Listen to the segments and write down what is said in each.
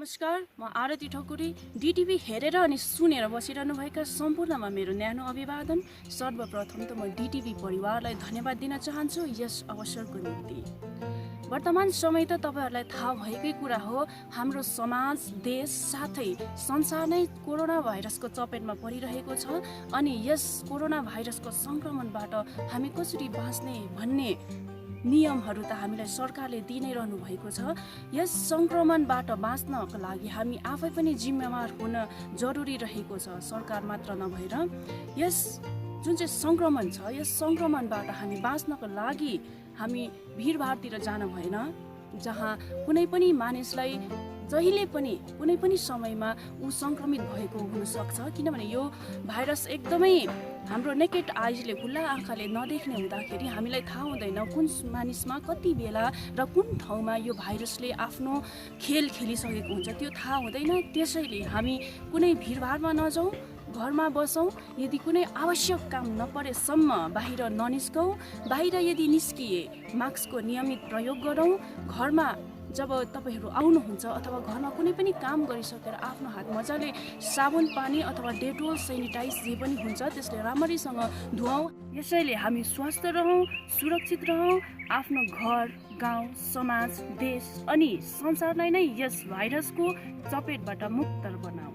नमस्कार, म आरती ठकुरी। डिटिभी हेरेर अनि सुनेर बसिरहनुभएका सम्पूर्णमा मेरो न्यानो अभिवादन। सर्वप्रथम त म डिटिभी परिवारलाई धन्यवाद दिन चाहन्छु यस अवसरको निम्ति। वर्तमान समय त तपाईहरुलाई थाहा भएकै कुरा हो, हाम्रो समाज, देश साथै संसार नै कोरोना भाइरसको चपेटमा परिरहेको छ। अनि यस कोरोना भाइरसको संक्रमणबाट हामी कसरी बाँच्ने भन्ने नियमहरू त हामीलाई सरकारले दिइ नै रहनु भएको छ। यस संक्रमणबाट बाँच्नको लागि हामी आफै पनि जिम्मेवार हुन जरुरी रहेको छ। सरकार मात्र नभएर यस जुन चाहिँ संक्रमण छ, यस संक्रमणबाट हामी बाँच्नको लागि हामी भिडभाडतिर जान भएन, जहाँ कुनै पनि मानिसलाई जहिले पनि कुनै पनि समयमा ऊ संक्रमित भएको हुन सक्छ। किनभने यो भाइरस एकदमै हाम्रो नेकेड आइजले, खुल्ला आँखाले नदेख्ने हुँदाखेरि हामीलाई थाहा हुँदैन कुन मानिसमा कति बेला र कुन ठाउँमा यो भाइरसले आफ्नो खेल खेलिसकेको हुन्छ, त्यो थाहा हुँदैन। त्यसैले हामी कुनै भिडभाडमा नजाउँ, घरमा बसौँ। यदि कुनै आवश्यक काम नपरेसम्म बाहिर ननिस्कौँ। बाहिर यदि निस्किए मास्कको नियमित प्रयोग गरौँ। घरमा जब तपाईहरु आउनुहुन्छ अथवा घरमा कुनै पनि काम गरिसकेर आफ्नो हात मजाले साबुन पानी अथवा डेटोल सेनिटाइज जे पनि हुन्छ त्यसले राम्ररीसँग धुवाऊ। यसैले हामी स्वस्थ रहौँ, सुरक्षित रहौँ। आफ्नो घर, गाउँ, समाज, देश अनि संसारलाई नै यस भाइरसको चपेटबाट मुक्त बनाऊ।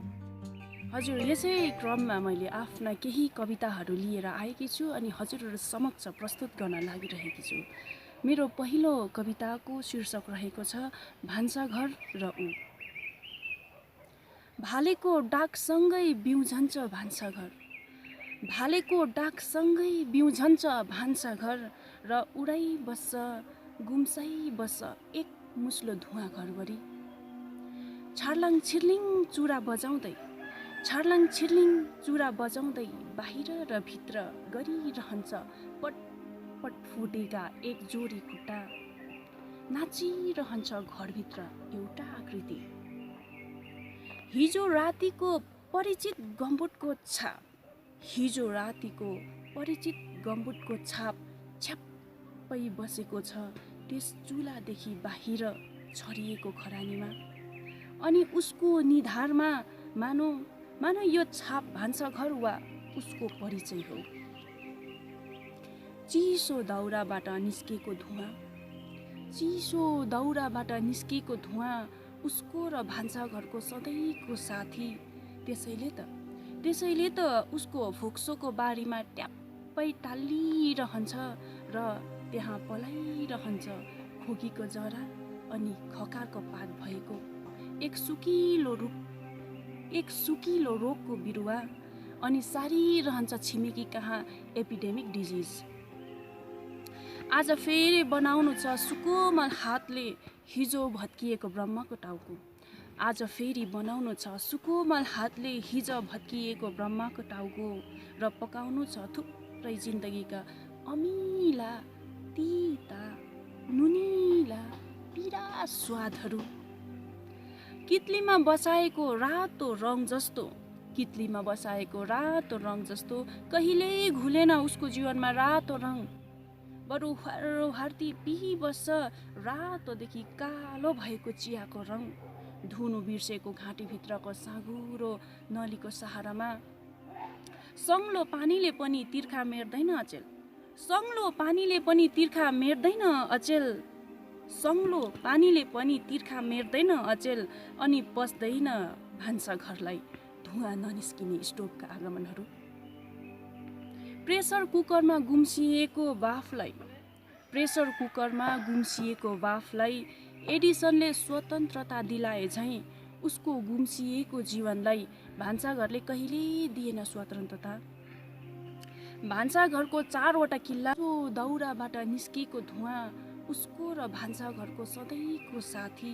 हजुर, यसै क्रममा मैले आफ्ना केही कविताहरू लिएर आएकी छु अनि हजुरहरु समक्ष प्रस्तुत गर्न लागिरहेकी छु। मेरो पहिलो कविताको शीर्षक रहेको छ भान्साघर र ऊ। भालेको डाकसँगै बिउझन्छ भान्साघर, भालेको डाकसँगै बिउझन्छ भान्साघर र उडाइ बस्छ, गुम्साइ बस्छ एक मुस्लो धुवा घरभरि। छार्लाङ छिर्लिङ चुरा बजाउँदै, छार्लाङ छिर्लिङ चुरा बजाउँदै बाहिर र भित्र गरिरहन्छ पट पट फुटेका एक जोडी खुट्टा। नाचिरहन्छ घरभित्र एउटा आकृति। हिजो रातिको परिचित गम्बुटको छाप, हिजो रातिको परिचित गम्बुटको छाप छ्याप्पै बसेको छ त्यस चुलादेखि बाहिर छरिएको खरानीमा। अनि उसको निधारमा मानो यो छाप भान्साघर वा उसको परिचय हो। चिसो दाउराबाट निस्केको धुवाँ, चिसो दाउराबाट निस्केको धुवाँ उसको र भान्साघरको सधैँको साथी। त्यसैले त उसको फोक्सोको बारीमा ट्याप्पै टालिरहन्छ र त्यहाँ पलाइरहन्छ खोकीको जरा अनि खकारको पात भएको एक सुकिलो रोगको बिरुवा। अनि सारिरहन्छ छिमेकी कहाँ एपिडेमिक डिजिज। आज फेरि बनाउनु छ सुकोमल हातले हिजो भत्किएको ब्रह्मको टाउको। आज फेरि बनाउनु छ सुकोमल हातले हिजो भत्किएको ब्रह्मको टाउको र पकाउनु छ थुप्रै जिन्दगीका अमिला, तीता, नुनिला, पीडा स्वादहरू। कितलीमा बसाएको रातो रङ जस्तो, कितलीमा बसाएको रातो रङ जस्तो कहिल्यै घुलेन उसको जीवनमा रातो रङ। बरु हर्ती पिहिबस्छ रातोदेखि कालो भएको चियाको रङ। धुनु बिर्सेको घाँटीभित्रको साँघुरो नलीको सहारामा। सङ्लो पानीले पनि तिर्खा मेर्दैन अचेल, सङ्लो पानीले पनि तिर्खा मेर्दैन अचेल, सङ्लो पानीले पनि तिर्खा मेर्दैन अचेल। अनि पस्दैन भान्साघरलाई धुवा ननिस्किने स्टोभका आगमनहरू। प्रेसर कुकरमा गुम्सिएको बाफलाई, प्रेसर कुकरमा गुम्सिएको बाफलाई एडिसनले स्वतन्त्रता दिलाए झैँ उसको गुम्सिएको जीवनलाई भान्साघरले कहिल्यै दिएन स्वतन्त्रता। भान्साघरको 4वटा किल्ला, दाउराबाट निस्किएको धुवाँ उसको र भान्साघरको सधैँको साथी।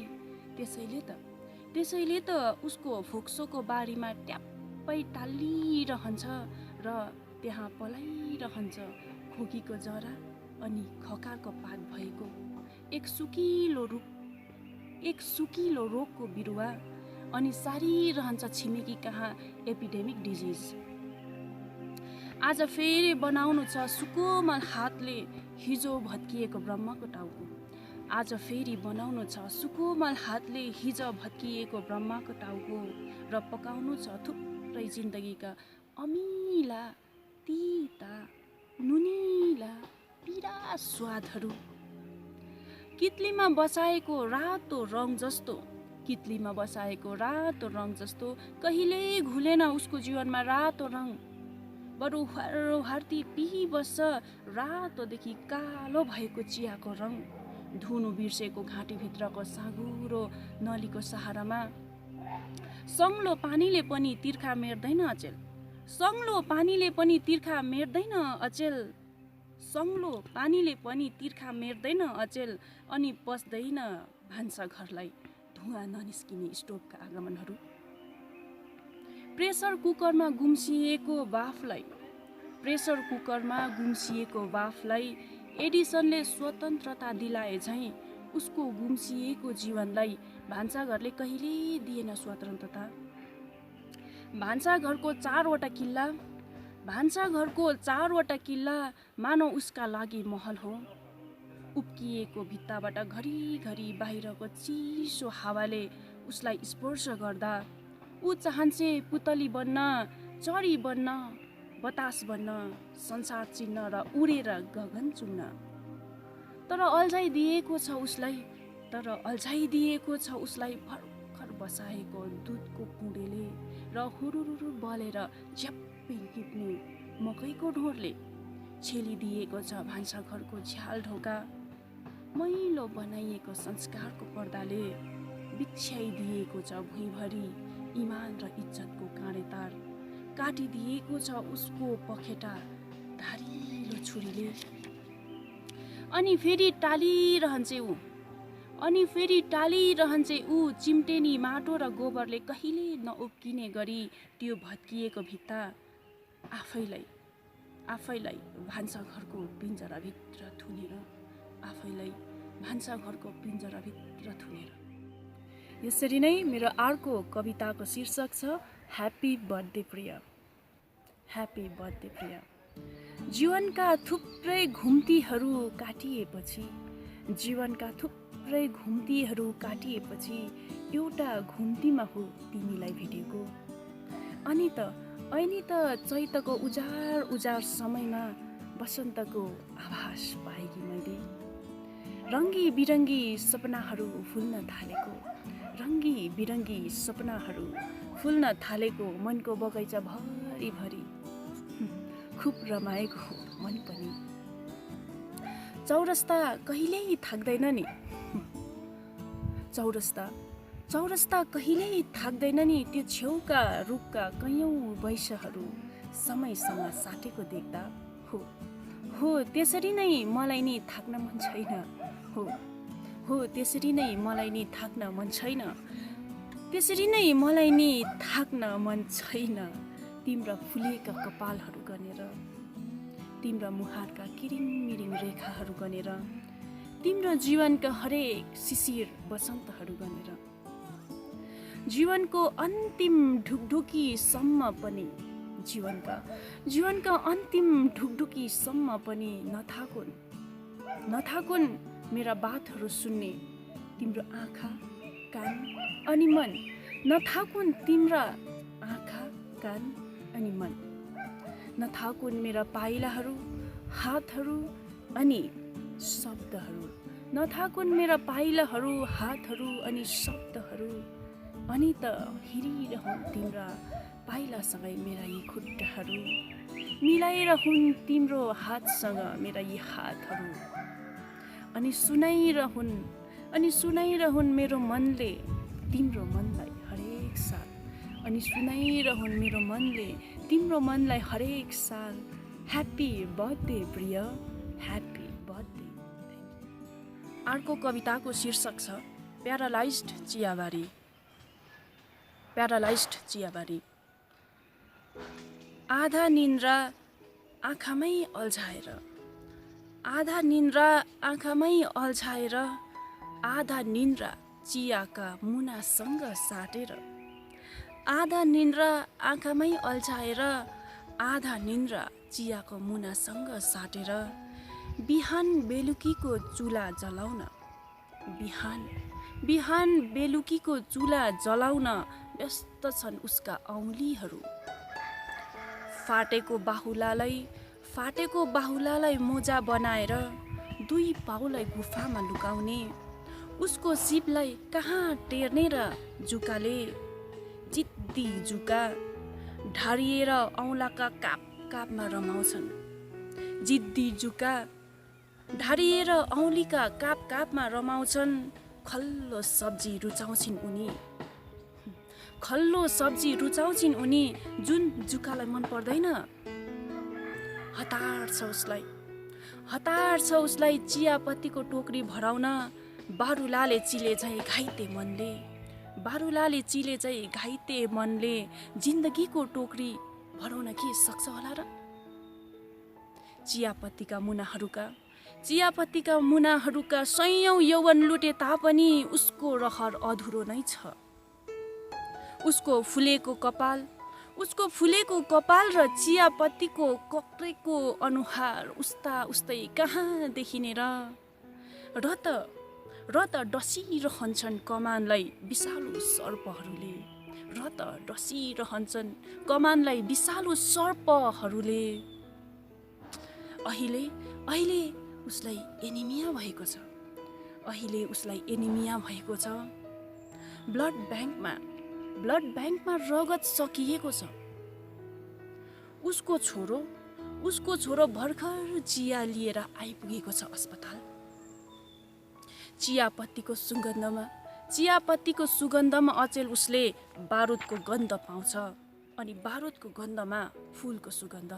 त्यसैले त उसको फोक्सोको बारीमा ट्याप्पै टालिरहन्छ र त्यहाँ पलाइरहन्छ खोकीको जरा अनि खकारको पात भएको एक सुकिलो रोगको बिरुवा। अनि सारिरहन्छ छिमेकी कहाँ एपिडेमिक डिजिज। आज फेरि बनाउनु छ सुकोमल हातले हिजो भत्किएको ब्रह्मको टाउको। आज फेरि बनाउनु छ सुकोमल हातले हिज भत्किएको ब्रह्माको टाउको र पकाउनु छ थुप्रै जिन्दगीका अमिला तीता नुनिला पिरा स्वादहरू। कितलीमा बसाएको रातो रङ जस्तो कितलीमा बसाएको रातो रङ जस्तो कहिल्यै घुलेन उसको जीवनमा रातो रङ। बरु हर्ती पिही बस्छ रातोदेखि कालो भएको चियाको रङ। धुनु बिर्सेको घाँटीभित्रको साँघुरो नलीको सहारामा सङ्लो पानीले पनि तिर्खा मेर्दैन अचेल। सङ्लो पानीले पनि तिर्खा मेर्दैन अचेल। सङ्लो पानीले पनि तिर्खा मेर्दैन अचेल। अनि पस्दैन भान्सा घरलाई धुवा ननिस्किने स्टोभका आगमनहरू। प्रेसर कुकरमा गुम्सिएको बाफलाई एडिसनले स्वतन्त्रता दिलाए झैँ उसको गुम्सिएको जीवनलाई भान्साघरले कहिल्यै दिएन स्वतन्त्रता। भान्साघरको चारवटा किल्ला मानौ उसका लागि महल हो। उप्किएको भित्ताबाट घरिघरि बाहिरको चिसो हावाले उसलाई स्पर्श गर्दा ऊ चाहन्छे पुतली बन्न, चरी बन्न, बतास बन्न, संसार चिन्न र उडेर गगन चुम्न। तर अल्झाइदिएको छ उसलाई भर्खर बसाएको दुधको कुँडेले र हुरुरुरु बलेर झ्याप्पै टिप्ने मकैको ढोरले। छेलिदिएको छ भान्साघरको झ्याल ढोका। मैलो बनाइएको संस्कारको पर्दाले बिछ्याइदिएको छ भुइँभरि इमान र इज्जतको काँडेतार। काटिदिएको छ उसको पखेटा धारिलो छुरीले। अनि फेरि टालिरहन्छे ऊ चिम्टेनी माटो र गोबरले कहिले नउप्किने गरी त्यो भत्किएको भित्ता आफैलाई भान्साघरको पिञ्जराभित्र थुनेर। यसरी नै मेरो अर्को कविताको शीर्षक छ ह्याप्पी बर्थडे प्रिय। ह्याप्पी बर्थडे प्रिय। जीवनका थुप्रै घुम्तीहरू काटिएपछि एउटा घुम्तीमा हो तिमीलाई भेटेको। अनि त चैतको उजार समयमा बसन्तको आभास पाएकी मैले। रङ्गी बिरङ्गी सपनाहरू फुल्न थालेको मनको बगैँचा भरिभरि खुब रमाएको हो मन पनि। चौरस्ता कहिल्यै थाक्दैन नि त्यो छेउका रुखका कैयौँ वैशहरू समयसँग साटेको देख्दा। हो त्यसरी नै मलाई नि थाक्न मन छैन। तिम्रा फुलेका कपालहरू गनेर, तिम्रा मुहारका किरिङमिरिङ रेखाहरू गनेर, तिम्रो जीवनका हरेक शिशिर बसन्तहरू गनेर, जीवनका अन्तिम ढुकढुकीसम्म पनि नथाकुन् मेरा बातहरू सुन्ने तिम्रो आँखा कान अनि मन। नथाकुन् तिम्रा आँखा कान अनि मन। नथाकुन् मेरा पाइलाहरू हातहरू अनि शब्दहरू। नथाकुन् मेरा पाइलाहरू हातहरू अनि शब्दहरू। अनि त हिँडिरहन् तिम्रा पाइलासँगै मेरा यी खुट्टाहरू। मिलाएर हुन् तिम्रो हातसँग मेरा यी हातहरू। अनि सुनाइरहन् मेरो मनले तिम्रो मनलाई हरेक साल। ह्याप्पी बर्थडे प्रिय, ह्याप्पी बर्थडे। अर्को कविताको शीर्षक छ प्यारालाइज्ड चियाबारी। आधा निन्द्रा आधा निन्द्रा चियाका मुनासँग साटेर। आधा निन्द्रा आँखामै अल्झाएर, आधा निन्द्रा चियाको मुनासँग साटेर। बिहान बेलुकीको चुला जलाउन, बिहान बेलुकीको चुला जलाउन व्यस्त छन् उसका औँलीहरू। फाटेको बाहुलालाई मोजा बनाएर 2 पाउलाई गुफामा लुकाउने, उसको सिपलाई कहाँ टेर्ने र जुकाले, जिद्दी जुका ढाडिएर औँलाका कापमा रमाउँछन्। जिद्दी जुका ढाडिएर औँलीका कापमा रमाउँछन्। खल्लो सब्जी रुचाउँछिन् उनी, जुन जुकालाई मन पर्दैन। हतार छ उसलाई चियापत्तीको टोकरी भराउन। बारुलाले चिले झै घाइते मनले जिन्दगीको टोकरी भराउन के सक्छ होला र? चियापत्तीका मुनाहरूका सयौं यौवन लुटे तापनि उसको रहर अधुरो नै छ। उसको फुलेको कपाल र चियापत्तीको कक्रेको अनुहार उस्तै कहाँ देखिने र? र त डसिरहन्छन् कमानलाई विषालु सर्पहरूले। अहिले उसलाई एनिमिया भएको छ। ब्लड ब्याङ्कमा रगत सकिएको छ। उसको छोरो भर्खर चिया लिएर आइपुगेको छ अस्पताल। चियापत्तीको सुगन्धमा अचेल उसले बारुदको गन्ध पाउँछ, अनि बारुदको गन्धमा फुलको सुगन्ध।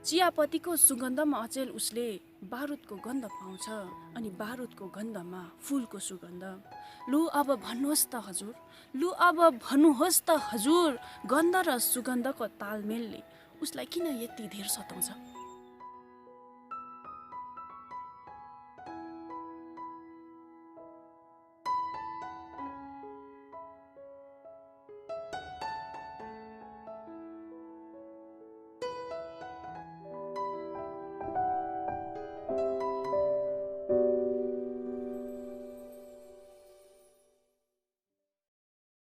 चियापत्तीको सुगन्धमा अचेल उसले बारुदको गन्ध पाउँछ, अनि बारुदको गन्धमा फुलको सुगन्ध। लु अब भन्नुहोस् त हजुर, गन्ध र सुगन्धको तालमेलले उसलाई किन यति धेर सताउँछ?